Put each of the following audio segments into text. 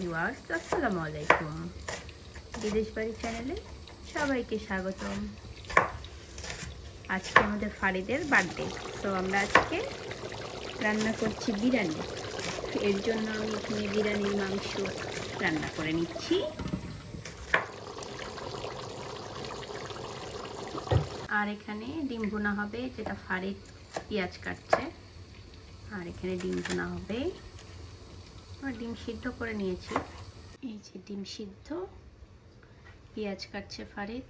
Viewers, আসসালামু আলাইকুম। বিদেশ বাড়ি চ্যানেলে সবাইকে স্বাগতম। আজকে আমাদের ফারিদের বার্থডে, তো আমরা আজকে রান্না করছি বিরিয়ানি। এর জন্য আমি এখানে বিরিয়ানির মাংস রান্না করে নিচ্ছি। আর এখানে ডিম ভুনা হবে, যেটা ফারিদ পেঁয়াজ কাটছে। আর এখানে ডিম ভুনা হবে, আর ডিম সিদ্ধ করে নিয়েছি। এই যে ডিম সিদ্ধ, পেঁয়াজ কাটছে ফারিদ।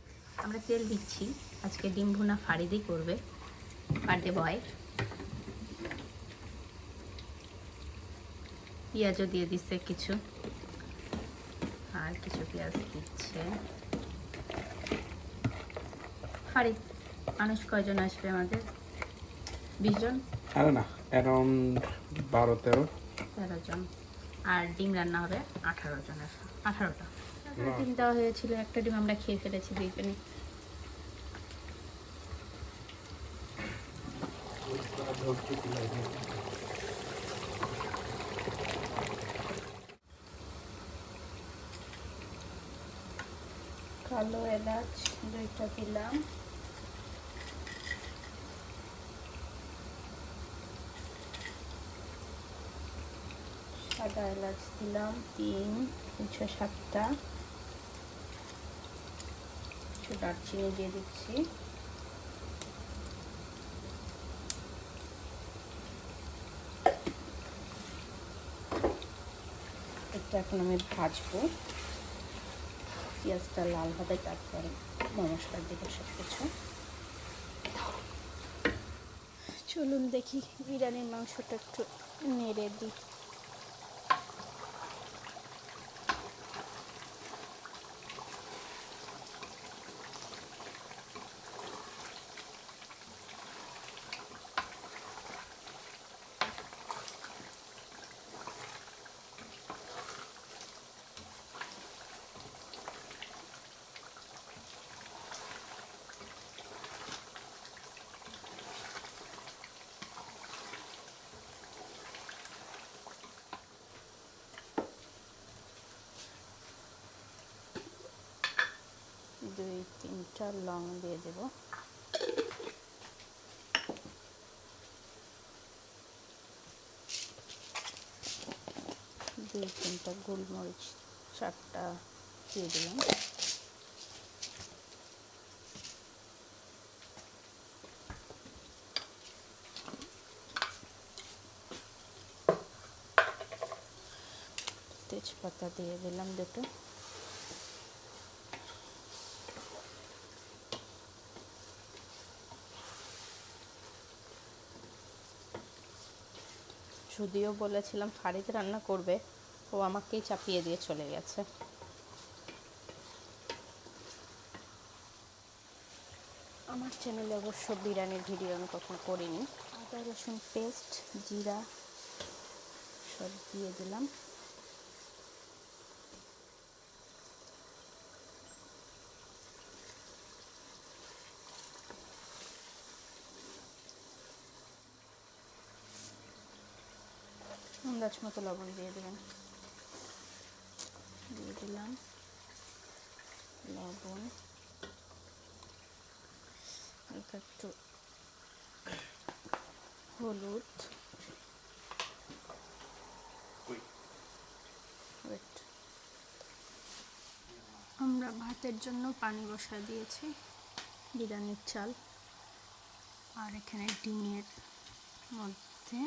আমরা তেল দিচ্ছি, আজকে ডিম ভুনা ফারিদই করবে, বার্থডে বয়। পেঁয়াজও দিয়ে দিচ্ছে কিছু, আর কিছু পেঁয়াজ দিচ্ছে ফারিদ। মানুষ কয়জন আসবে আমাদের? 20 জন? আরে না, অ্যারাউন্ড 12-13 জন। আর ডিম রান্না হবে 18টা। ডিম দেওয়া হয়েছিল, একটা ডিম আমরা খেয়ে ফেলেছি দুইজনে। কালো এলাচ 2টা দিলাম, সাদা এলাচ দিলাম 3, 7টা, কিছু দারচিনি দিয়ে দিচ্ছি। এটা এখন আমি ভাজবো, পেঁয়াজটা লাল হবে, তারপরে মশলা দেবো সব কিছু। চলুন দেখি বিরিয়ানির মাংসটা একটু নেড়ে দিই। দুই তিনটা লং দিয়ে দেব, দুই তিনটা গোলমরিচ 4টা দিয়ে দিলাম। তেজপাতা দিয়ে দিলাম 2টো। যদিও বলেছিলাম ফারিদ রান্না করবে, ও আমাকেই চাপিয়ে দিয়ে চলে গেছে। আমার চ্যানেলে অবশ্য বিরিয়ানির ভিডিও আমি কখনো করিনি। আদা রসুন পেস্ট, জিরা সব দিয়ে দিলাম। আন্দাজ মতো লবণ দিয়ে দেবেন। দিয়ে দিলাম লবণ, একটু হলুদ, আমরা ভাতের জন্য পানি বসা দিয়েছি, বিরিয়ানির চাল। আর এখানে ডিমের মধ্যে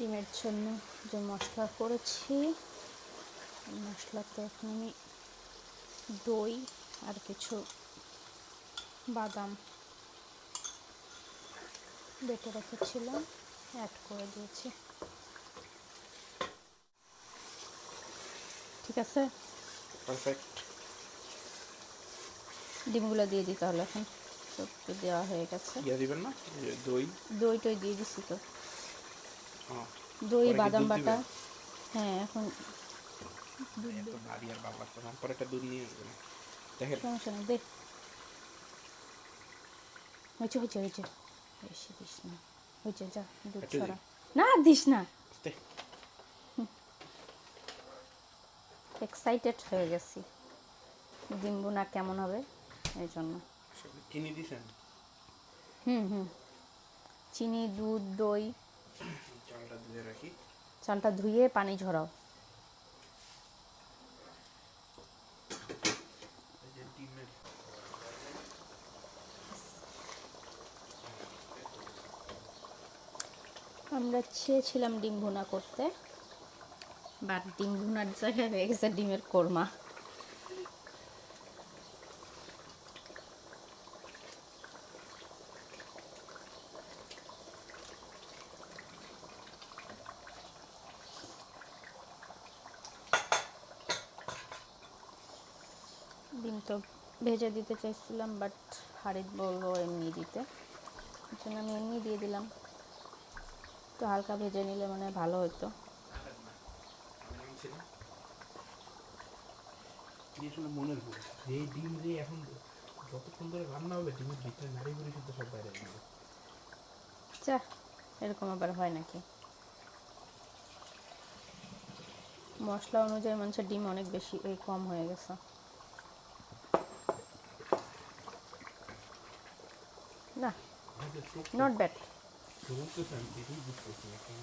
ডিমের জন্য যে মশলা করেছি, মশলাতে এখন আমি দই আর কিছু বাদাম বেটে রেখেছিলাম অ্যাড করে দিয়েছি। ঠিক আছে, পারফেক্ট। ডিমগুলো দিয়ে দিই তাহলে। এখন সব তো দেওয়া হয়ে গেছে। দিবেন না দই? দই টই দিয়ে দিছি তো, দই বাদাম বাটা। হ্যাঁ, এখন ভারী আর ভালো লাগতো না, পরে একটা দুধ নিয়ে আসবেন। দেখেন, সমস্যা নেই, দেখ হয়েছে হয়েছে হয়েছে, বেশি দিস না, হয়েছে, যা দুধ একটু ছড়া। না দিস না, আস্তে। এক্সাইটেড হয়ে গেছি ডিম ভুনা কেমন হবে এই জন্য। আসলে চিনি দিছেন? চিনি, দুধ, দই। চালটা দিয়ে রাখি। চালটা ধুয়ে পানি ঝরাও। এই যে ডিমের আমরা চেয়েছিলাম ডিম ভুনা করতে, বাট ডিম ভুনার জায়গায় হয়ে গেছে ডিমের কোরমা। ডিম তো ভেজে দিতে চাইছিলাম, বাট হারিদ বললো এমনি দিতে, এই জন্য আমি এমনি দিয়ে দিলাম। তো হালকা ভেজে নিলে মানে ভালো হতো। আসলে মনের ভুল, যে ডিম যে এখন যতক্ষণ ধরে রান্না হবে ডিমের ভিতরে নাড়ি বুড়ি শুদ্ধ সব বাইরে যাবে। চা, এরকম আবার হয় নাকি? মশলা অনুযায়ী মানুষের ডিম অনেক বেশি কম হয়ে গেছে। না, নট ব্যাড। জ্বলতেছে আমি এটাই বুঝতেছি না কেন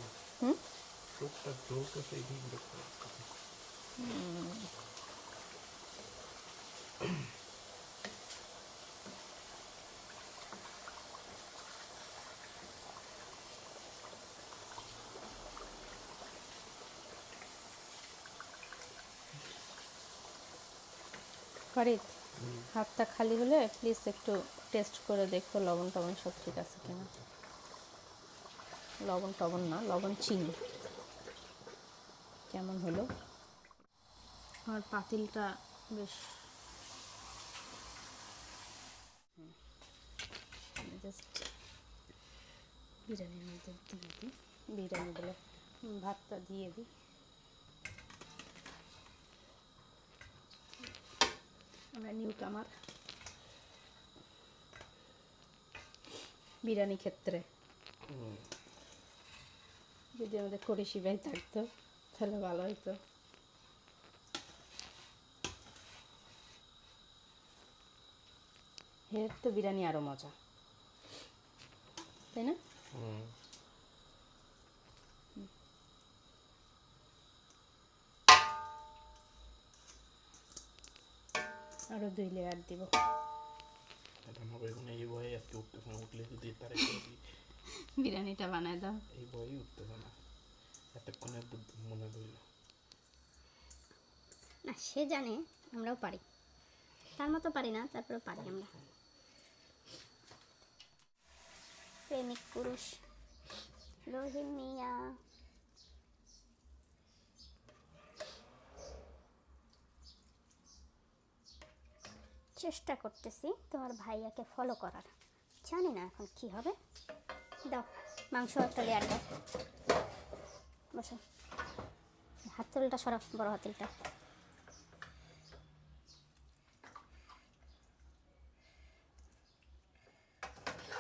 চোখটা জ্বলতেছে, এটাই বিরক্ত লাগতেছে। ফারিদ, হাতটা খালি হলে প্লিজ একটু টেস্ট করে দেখো লবণ টবণ সব ঠিক আছে কিনা। লবণ টবণ না, লবণ চিনি কেমন হলো। আর পাতিলটা বেশ জাস্ট বিরিয়ানির মধ্যে দিয়ে দিই, বিরিয়ানি বলে ভাতটা দিয়ে দিই। আমরা নিউ কামার বিরিয়ানি ক্ষেত্রে, যদি আমাদের করিসি ভাই থাকতো তাহলে ভালো হতো। এর তো বিরিয়ানি আরও মজা, তাই না? আরও 2 লেয়ার দিব। এই ভয়ে আজকে উঠতেছে না, উঠলে যদি তারে বিরিয়ানিটা বানায় দাও। এই ভয়ই উঠতেছে না, এতক্ষণে মনে ধরল। না, সে জানে আমরাও পারি, তার মতো পারি না, তারপরে পারি আমরা। প্রেমিক পুরুষ রহিম মিয়া। চেষ্টা করতেছি তোমার ভাইয়াকে ফলো করার, জানি না এখন কি হবে। দাও মাংস একটা লেয়ার দাও, বসো। হাতলটা সরাও, বড় হাতলটা।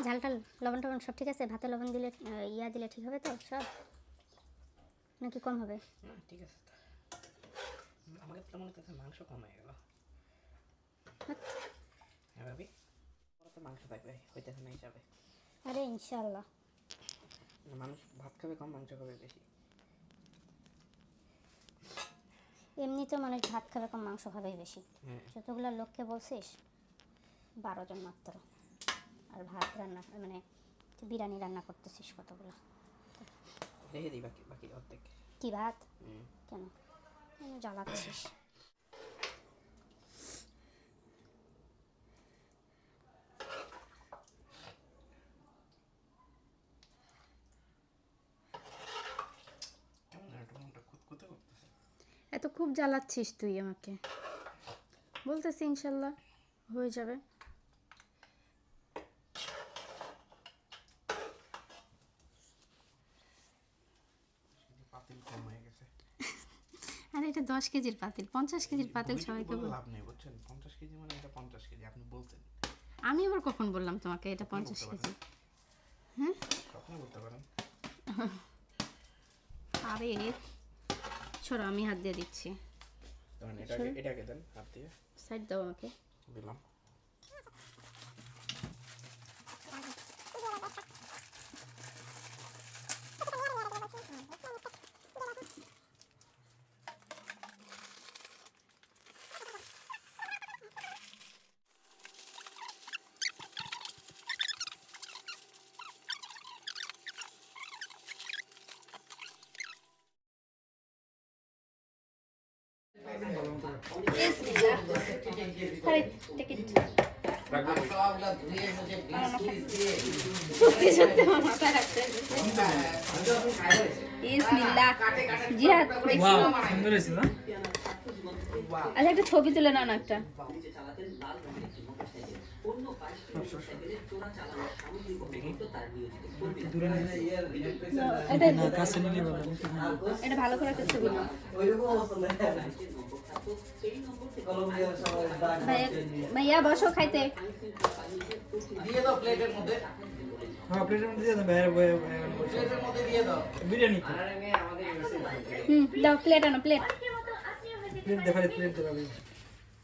ঝালটা লবণ টবণ সব ঠিক আছে? ভাতে লবণ দিলে ইয়া দিলে ঠিক হবে তো সব, নাকি কম হবে? না ঠিক আছে, আমাকে তো মনে হচ্ছে মাংস কম হয়ে গেল। হ্যাঁ ভাবি, তো মাংস থাকবে হইতেছে না হিসাবে। আরে ইনশাল্লাহ। মানুষ ভাত খাবে কম, মাংস খাবে বেশি। এমনি তো মানুষ ভাত খাবে কম, মাংস খাবেই বেশি। যতগুলো লোককে বলছিস 12 জন মাত্র, আর ভাত রান্না মানে বিরিয়ানি রান্না করতেছিস কতগুলো? রেখে দিই বাকি বাকি অর্ধেক। কি ভাত? কেন জ্বালাচ্ছিস? এত খুব জ্বালাচ্ছিস তুই আমাকে, বলতেছি ইনশাল্লাহ হয়ে যাবে। পাতিল কম হয়ে গেছে। আর এটা 10 কেজির পাতিল, 50 কেজির পাতিল সবাইকে বল। লাভ নেই বুঝছেন, 50 কেজি মানে এটা 50 কেজি আপনি বলছেন। আমি আবার কখন বললাম তোমাকে এটা 50 কেজি? হ্যাঁ, আপনি করতে পারেন। আরে ছোড়ো, আমি হাত দিয়ে দিচ্ছি। তখন এটাকে দেন হাত দিয়ে। সাইড দাও আমাকে। দিলাম। আচ্ছা, একটা ছবি তুলে নাও না একটা। এটা ভালো করে একটা ছবি নাও। ভাইয়া বসো খাইতে। দিয়ে দাও প্লেটের মধ্যে। হ্যাঁ প্লেটের মধ্যে দিয়ে দাও, বাইরে প্লেটের মধ্যে দিয়ে দাও। বিরিয়ানি তো দাও, প্লেট আনো, প্লেট। প্লেট দেখালে প্লেট দেখাবে।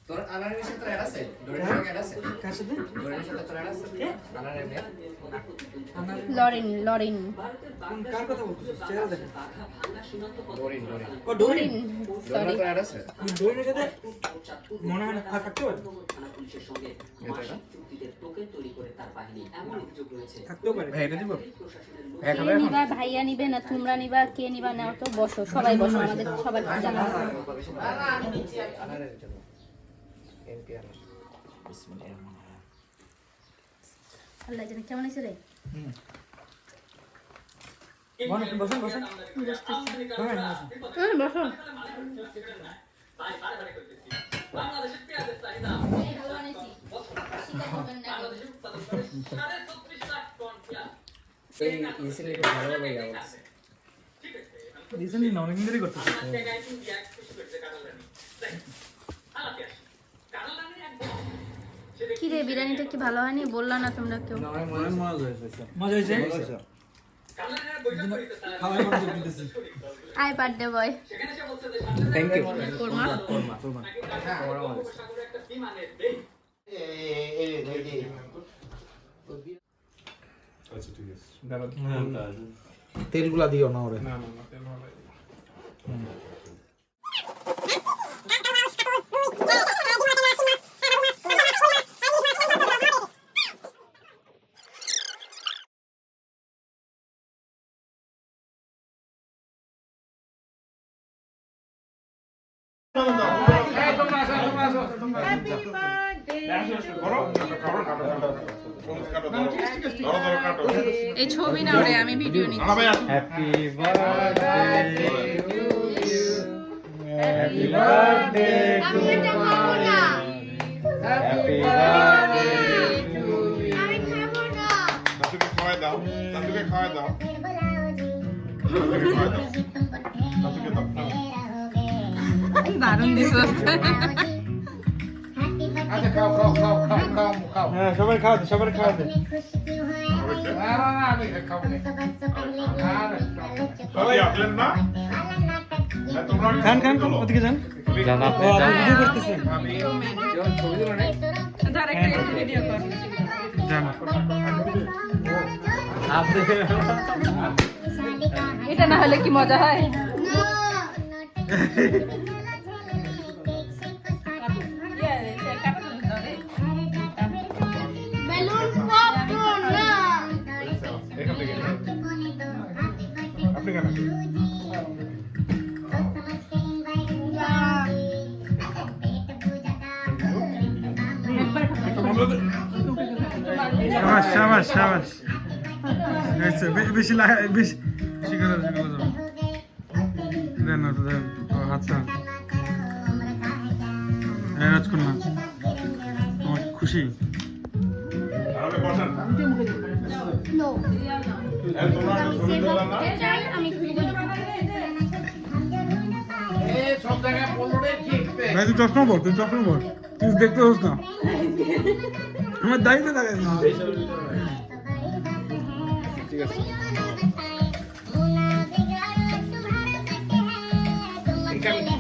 তোর আনারের সাথে তোর আছে ডোরের সাথে আছে কার সাথে? ডোরের সাথে তোর আছে আনারের মেয়ে লরিন, লরিন, কোন কার কথা বলছিস? চেহারা দেখে। ডোরিন ও ডোরিন। সরি। তোর আছে ডোরিনের সাথে মনে হয় না থাকতে পারে। থাকতেও পারে। ভাই এটা দিব? কে নিবা, ভাইয়া নিবে না তোমরা নিবা, কে নিবা নাও তো বসো, সবাই বসো, আমাদের সবার জানা আছে। আনারের জন্য এমপি আনার আল্লাহ জানে কেমন হয়েছে রে। বসেন বসেন বসেন। বসো। এই ইসিলে ভালো লাগে আমার রিসেন্টলি না, অনেকদিন ধরেই করতেছি। কি রে, বিরিয়ানিটা কি ভালো হয়নি? বললা না তোমরা কেউ। মজা হয়েছে? খাওয়াই মজা দিতেছি। I birthday boy. Thank you কোরমা। হ্যাঁ ওরা ভালো আচ্ছা ঠিক আছে। তেলগুলা দিও না ওরে না না না, তেল ভালো লাগে। এই ছবি না রে, আমি ভিডিও নিচ্ছি। Happy birthday to you, happy birthday to you, happy birthday to you. দাদুকে খাওয়াই দাও, দাদুকে খাওয়াই দাও, দাদুকে দাও। দারুণ দিস। আচ্ছা খাও খাও খাও খাও খাও খাও হ্যাঁ সবাই খাওয়াতে, সবাই খাওয়াতে। না না না আমি খাবো না সবাই আসলেন না? হ্যাঁ, তোমরা আগে খান খান চলো। ওদিকে যান। জানা ও আপনি ভিডিও করতেছেন? যখন ছবি দিল না যান। এটা না হলে কি মজা হয়? এখান থেকে আপনি কেন শাবাশ শাবাশ শাবাশ। আচ্ছা বেশি লাগা, বেশি বেশি করে যাবে। দেন না তো দেন, হাত ছাড়। রাজকন্যা আমার খুশি। তাহলে বসেন। হ্যাঁ, তোমরা আগে ছবি তুললা না? সব জায়গায় বললে ঠিক ভাই তুই চশমা পর, তুই চশমা পর, তুই দেখতে হোস না। আমার দায়িত্ব থাকে। ঠিক আছে এখানে